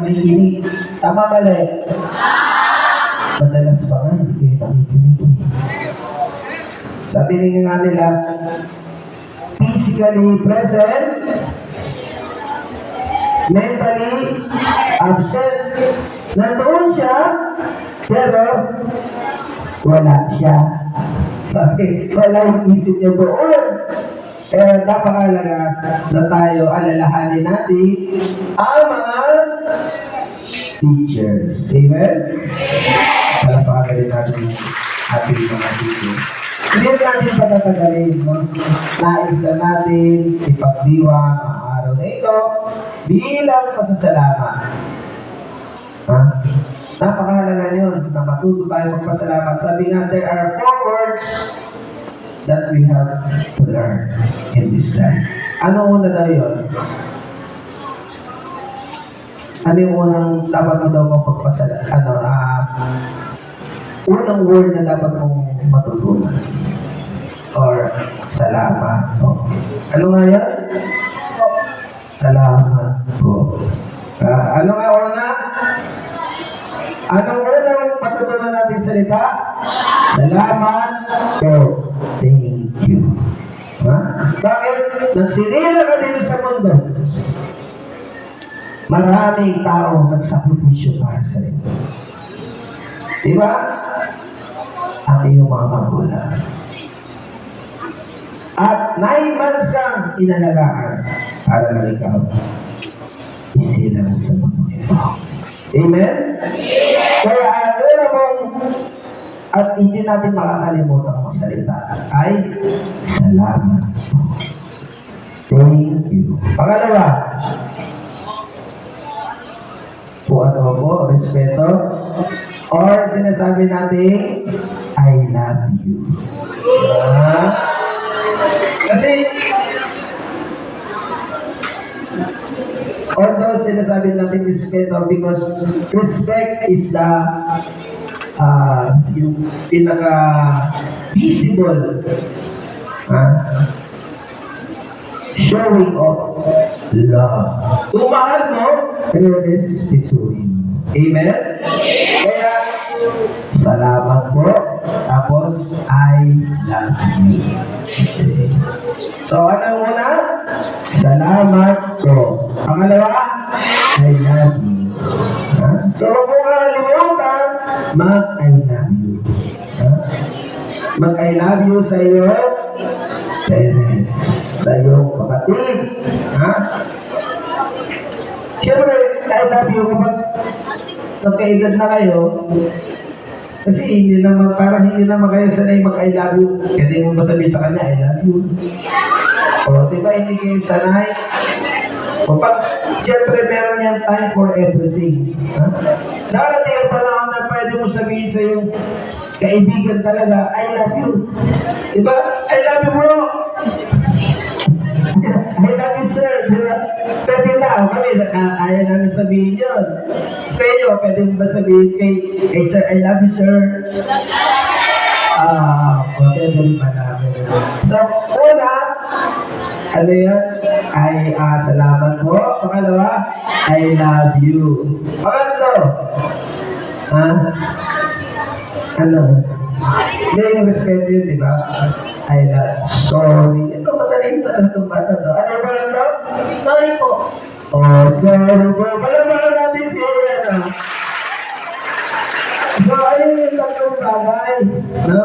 nakikinig. Tama mali? Madalas pa nga, hindi kayo nakikinig. Sabi nga nila, physically present, mentally absent. Nandoon siya, pero wala siya. Bakit? Wala yung isip niya doon. Kaya napakalaga na tayo alalahanin natin ang mga teachers. Amen? Palapakagalin natin ating mga teachers. Hindi natin patatagalin, no? Nais na natin ipagdiwang ang araw na ito bilang pasasalamat. Ha? Napakahalaga yun na matuto tayo magpasalamat. Sabi nga, there are 4 words that we have to learn in this life. Ano una daw yun? Ano yung unang dapat mo daw magpasalamat? Unang word na dapat mong matutunan? Or salamat. Oh. Ano nga yan? Salamat po. Ano nga una? Anong unang matutunan natin salita? Salamat po. Thank you. Ha? Bakit? Nagsinila ka dito sa mundo. Maraming tao nagsakripisyo para sa iyo. Diba? Ang iyong mga magulang. At 9 months kang inalagaan para na ikaw isilang sa mundo ito. Amen? Kaya ano mong at hindi natin makakalimutan ang salita ay salamat. Thank you. Pangalawa, po ano po, respeto, or sinasabi natin, I love you. Kasi, although sinasabi natin respeto because respect is the yung pinaka-visible showing of love. Kung mahal mo, respetuhin. Amen? Kaya, salamat po. Tapos, I love you. Okay. So, ano muna? Salamat po. Pangalawa, I love you. So, kung nakalimutan, mag-I love you. Mag-I love you sa iyo, parents, sa iyong kapatid. Siyempre, I love you kapag nagkaedad na kayo, kasi hindi naman, parang hindi naman kayo sanay mag-I love you. Kasi mo masabi sa kanya, I love you. O, diba hindi kayo sanay? O, pag, siyempre, meron yan time for everything. Darating ang panahon na pwede mo sabihin sa yung kaibigan talaga, I love you. Diba? I love you, bro. I love you, sir. Diba? Pwede na. Kami, ayaw namin sabihin yun. Sa inyo, pwede mo ba sabihin kay sir, I love you, sir? Okay, dali pa namin. So, una, ano yan? Ay, salamat po. Pangalawa, I love you. Pangatlo, ano? Hindi yung respeto yun, di ba? I love, sorry. Ito, madaling sa itong bata to. Ano ba lang daw? Sorry po. Oh, sorry po. Palabalan natin si Ian, So, ayun yung tatlong bagay. No?